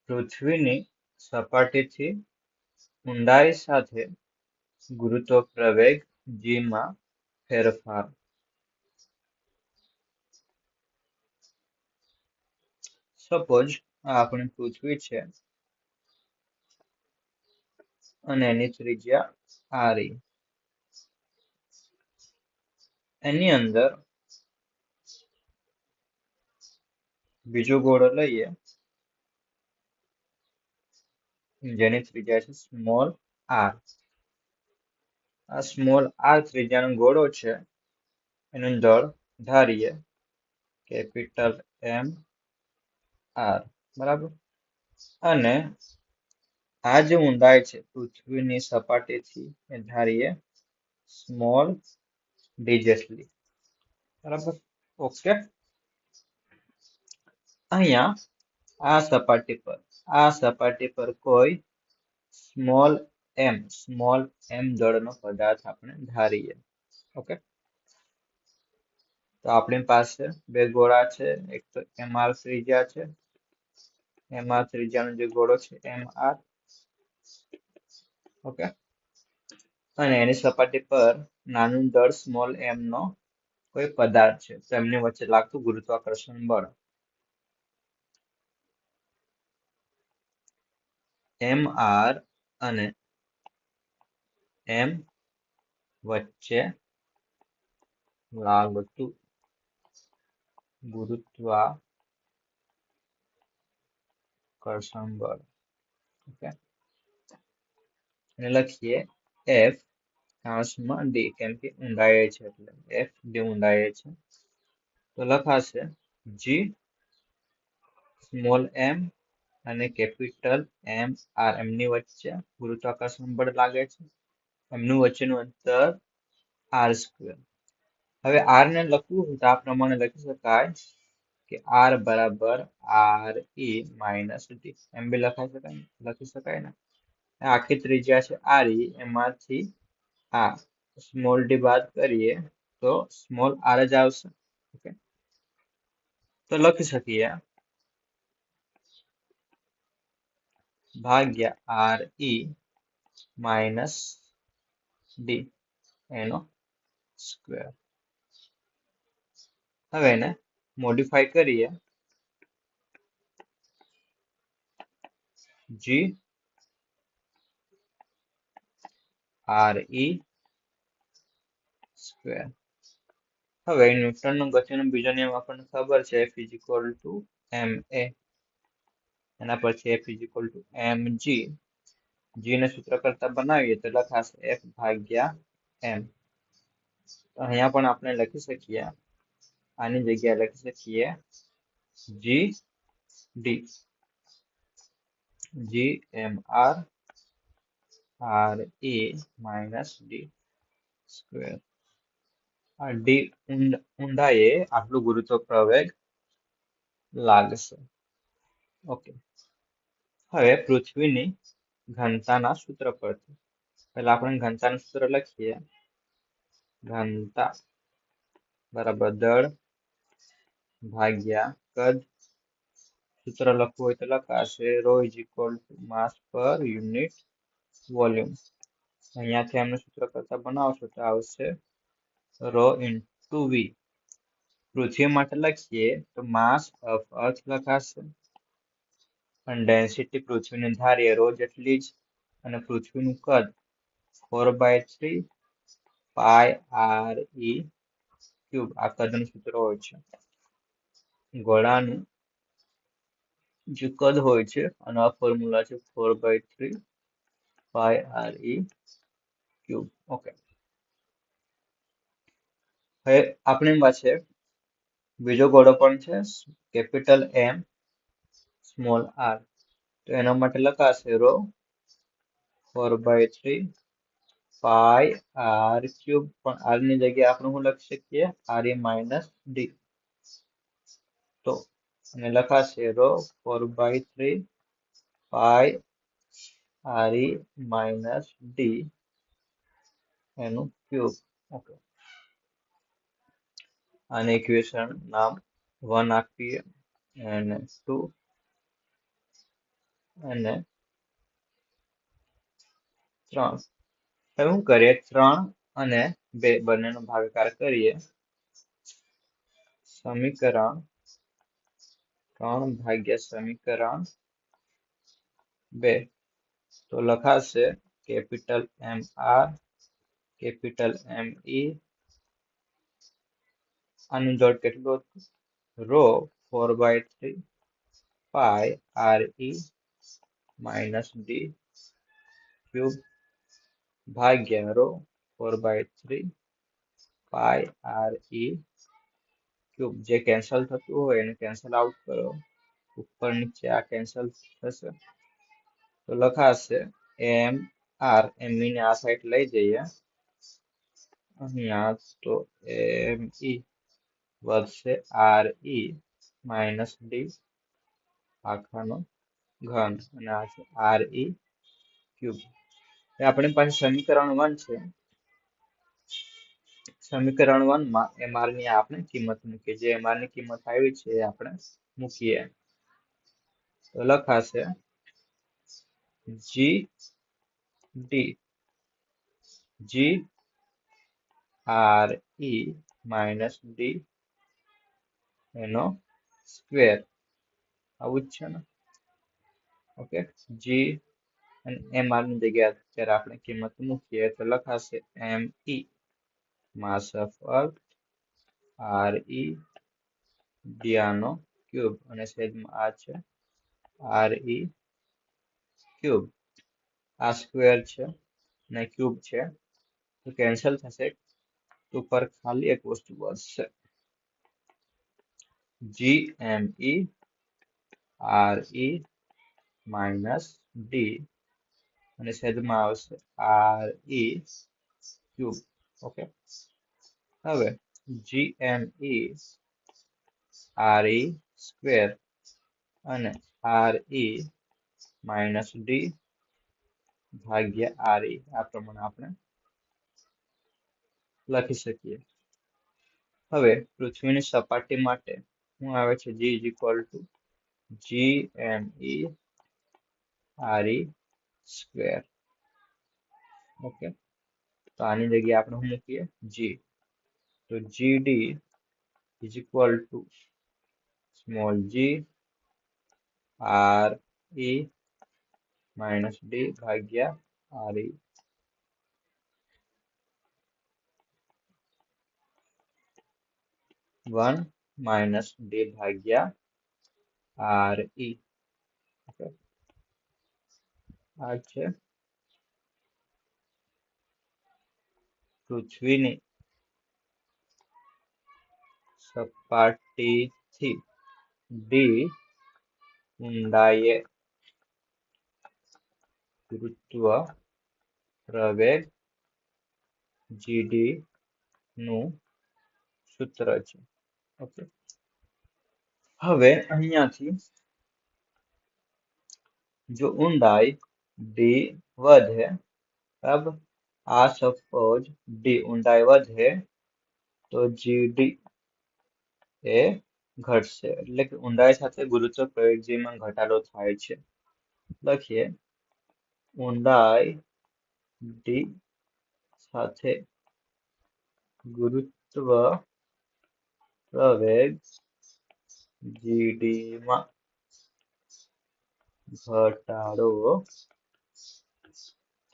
પૃથ્વીની સપાટીથી ઊંડાઈ સાથે ગુરુત્વ પ્રવેગ g માં ફેરફાર. સપોઝ આ આપણી પૃથ્વી છે અને એની ત્રિજ્યા r એની અંદર બીજો ગોળો લઈએ જેની ત્રિજ્યા છે સ્મોલ r. આ સ્મોલ r ત્રિજ્યાનો ગોળો છે એનું દળ ધારીએ કેપિટલ M r બરાબર. અને આ જે ઊંડાઈ છે પૃથ્વીની સપાટીથી એ ધારીએ સ્મોલ d જેટલી બરાબર. ઓકે, અહીંયા આ સપાટી પર કોઈ સ્મોલ m દળનો પદાર્થ આપણે ધારીએ. ઓકે, તો આપણી પાસે બે ગોળા છે, એક તો mr ત્રિજ્યા છે, mr ત્રિજ્યાનો જે ગોળો છે mr. ઓકે, અને એની સપાટી પર નાનું દળ સ્મોલ m નો કોઈ પદાર્થ છે, તો એમની વચ્ચે લાગતું ગુરુત્વાકર્ષણ બળ mr અને m વચ્ચે લાગતું ગુરુત્વાકર્ષણ બળ. ઓકે, અને લખીએ F કાઉન્સમાં d, કેમ કે ઊંડાઈ છે એટલે F d ઊંડાઈ છે. તો લખાશે g સ્મોલ m અને કેપિટલ M r એમની વચ્ચે ગુરુત્વાકર્ષણ બળ લાગે છે. એમનું વચ્ચેનું અંતર r². હવે r ને લખવું હોય તો આ પ્રમાણે લખી શકાય કે r બરાબર re માઇનસ d. એમ બી લખી શકાય ને. આખી ત્રિજ્યા છે re, એમાંથી આ સ્મોલ d બાદ કરીએ તો સ્મોલ r જ આવશે. ઓકે, તો લખી શકીએ ભાગ્યા re માઇનસ d એનો સ્ક્વેર. હવે એને મોડિફાઈ કરીએ g re સ્ક્વેર. હવે ન્યૂટનનો ગતિનો બીજો નિયમ આપણને ખબર છે F ઇઝિક્વલ ટુ ma. એના પછી F ઇઝિક્વલ ટુ mg. g ને સૂત્ર કરતા બનાવીએ તો લખાશે F ભાગ્યા m. તો અહીંયા પણ આપણે લખી શકીએ, આની જગ્યાએ લખી શકીએ g d mr re minus d square. આ d ઊંડાઈએ આટલું ગુરુત્વ પ્રવેગ લાગશે. ઓકે, હવે પૃથ્વીની ઘનતાના સૂત્ર પરથી પહેલા આપણે ઘનતાનું સૂત્ર લખીએ. ઘનતા બરાબર દળ ભાગ્યા કદ. સૂત્ર લખવું હોય તો લખાશે ρ ઇઝ ઇક્વલ ટુ માસ પર યુનિટ વોલ્યુમ. અહીંયાથી એમનું સૂત્ર કરતા બનાવશો તો આવશે ρ ઇન્ટુ v. પૃથ્વી માટે લખીએ તો માસ ઓફ અર્થ લખાશે, અને ડેન્સિટી પૃથ્વીની ધારીએ ρ જેટલી જ, અને પૃથ્વીનું કદ 4/3 પાઈ re ક્યુબ. આ કદનું સૂત્ર હોય છે. ગોળાનું જે કદ હોય છે અને આ ફોર્મ્યુલા છે 4/3 પાઈ re ક્યુબ. ઓકે, હવે આપણી પાસે બીજો ગોળો પણ છે કેપિટલ M સ્મોલ r. તો એના માટે લખાશે ρ 4/3 પાઈ r ક્યુબ. પણ r ની જગ્યાએ આપણે શું લખી શકીએ re માઇનસ d. તો અને લખાશે ρ 4/3 પાઈ re માઇનસ d એનું ક્યુબ. ઓકે, આને ઇક્વેશન નામ 1 આપીએ અને 2. અને 3. હવે શું કરીએ? 3 અને 2 બંનેનો ભાગાકાર કરીએ. સમીકરણ 3 ભાગ્યા સમીકરણ 2 તો લખાશે capital M R, capital M E. આનું જોડ કેટલું હતું? Rho 4/3 pi R E minus d cube ભાગ્યા rho 4/3 pi R E cube. જે કેન્સલ થતું હોય એને કેન્સલ આઉટ કરો. ઉપર નીચે આ કેન્સલ થશે તો લખાશે એમ આર. એમ ને આ સાઈડ લઈ જઈએ અહીંયા તો એમ ઈ વધશે આર ઈ માઇનસ ડી આખાનો ઘન અને આ છે આર ઈ ક્યુબ. આપણી પાસે સમીકરણ 1 છે. સમીકરણ 1 માં એમઆર ની આપણે કિંમત મૂકીએ. જે એમઆર ની કિંમત આવી છે એ આપણે મૂકીએ તો લખાશે G D G R E minus D એનો સ્ક્વેર. આવું જ છે ને? ઓકે. જી અને એમઆર ની જગ્યાએ અત્યારે આપણે કિંમત મૂકીએ તો લખાશે M E mass of earth R E d આનો ક્યુબ અને છેદમાં આ છે આર ઈ ક્યુબ. આ સ્ક્વેર છે ને ક્યુબ છે તો કેન્સલ થશે. ઉપર ખાલી એક વસ્તુ વધશે G M E R E minus d અને છેદમાં આવશે આર ઈ ક્યુબ. ઓકે. હવે G M E R E square અને આર ઈ માઇનસ ડી ભાગ્યા આર ઈ આ પ્રમાણે આપણે લખી શકીએ. હવે પૃથ્વીની સપાટી માટે શું આવે છે? G is equal to G M E R E square. Okay. તો આની જગ્યાએ આપણે શું મૂકીએ? જી. તો G D is equal to small G R E minus D ભાગ્યા આર ઈ. 1 માઇનસ ડી ભાગ્યા આર ઈ. ઓકે. આ છે પૃથ્વીની સપાટીથી ડી ઊંડાઈએ ગુરુત્વ પ્રવેગ જીડી નું સૂત્ર છે. ઓકે. હવે અહીંયાથી જો ઊંડાઈ ડી વધે, બરાબર, આ સપોઝ ડી ઊંડાઈ વધે તો જીડી એ ઘટશે. એટલે કે ઊંડાઈ સાથે ગુરુત્વ પ્રવેગજીમાં ઘટાડો થાય છે. લખીએ ઊંડાઈ ડી સાથે ગુરુત્વ પ્રવેગ જીડી માં ઘટાડો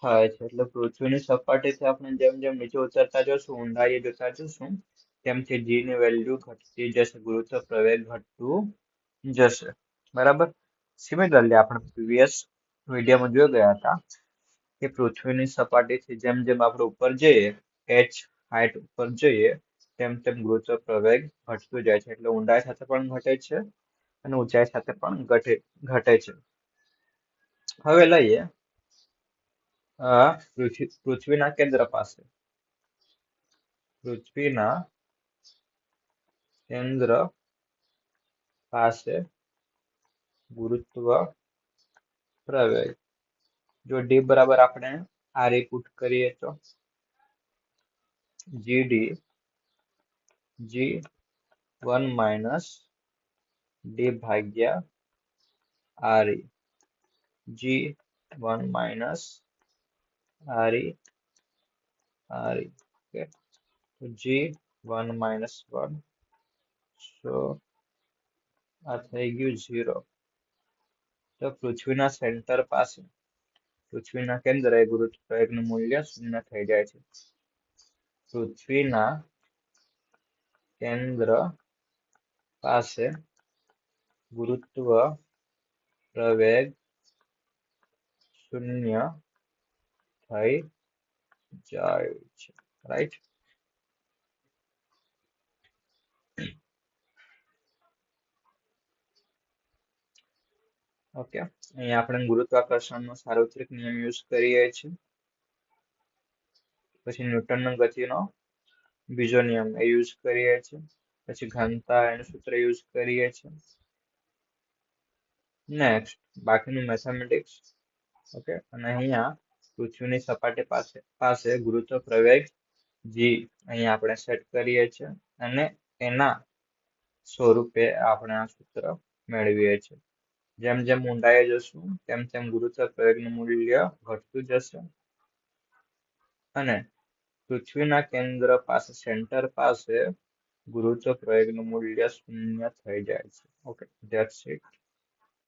થાય છે. એટલે પૃથ્વીની સપાટીથી આપણે જેમ જેમ નીચે ઉતરતા જશું, ઊંડાઈએ જતા જશું, તેમથી જી ની વેલ્યુ ઘટતી જશે, ગુરુત્વ પ્રવેગ ઘટતું જશે. બરાબર. સિમિલરલી આપણે પ્રીવિયસ વિડીયોમાં જોઈ ગયા હતા કે પૃથ્વીની સપાટીથી જેમ જેમ આપણે ઉપર જઈએ, h હાઈટ ઉપર જઈએ, તેમ તેમ ગુરુત્વ પ્રવેગ ઘટતું જાય છે. એટલે ઊંડાઈ સાથે પણ ઘટે છે અને ઊંચાઈ સાથે પણ ઘટે છે. હવે લઈએ પૃથ્વીના કેન્દ્ર પાસે. પૃથ્વીના કેન્દ્ર પાસે ગુરુત્વ પ્રવેગ. જો ડી બરાબર આપણે આ રી પુટ કરીએ તો જીડી જી 1 માઇનસ ડી ભાગ્યા R E. G1 minus RE RE. Okay, so G1 minus 1, so આ થઈ ગયું 0. તો પૃથ્વીના સેન્ટર પાસે, પૃથ્વીના કેન્દ્રે ગુરુત્વાકર્ષણનું મૂલ્ય 0 થઈ જાય છે. પૃથ્વીના કેન્દ્ર પાસે ગુરુત્વ પ્રવેગ 0 થઈ જાય છે. રાઈટ? ઓકે, અહીંયા આપણે ગુરુત્વાકર્ષણનો સાર્વત્રિક નિયમ યુઝ કરીએ છીએ. પછી ન્યૂટનનો ગતિનો બીજો નિયમ એ યુઝ કરીએ છીએ. પછી ઘનતા એનું સૂત્ર યુઝ કરીએ છીએ. નેક્સ્ટ બાકીનું મેથેમેટિક્સ. ઓકે, અને અહીંયા પૃથ્વીની સપાટી પાસે ગુરુત્વ પ્રવેગ g અહીંયા આપણે સેટ કરીએ છીએ અને એના સ્વરૂપે આપણે આ સૂત્ર મેળવીએ છીએ. જેમ જેમ ઊંડાઈએ જશું તેમ તેમ ગુરુત્વ પ્રવેગનું મૂલ્ય ઘટતું જશે અને પૃથ્વીના કેન્દ્ર પાસે, સેન્ટર પાસે ગુરુત્વ પ્રવેગનું મૂલ્ય 0 થઈ જાય છે. Okay, that's it.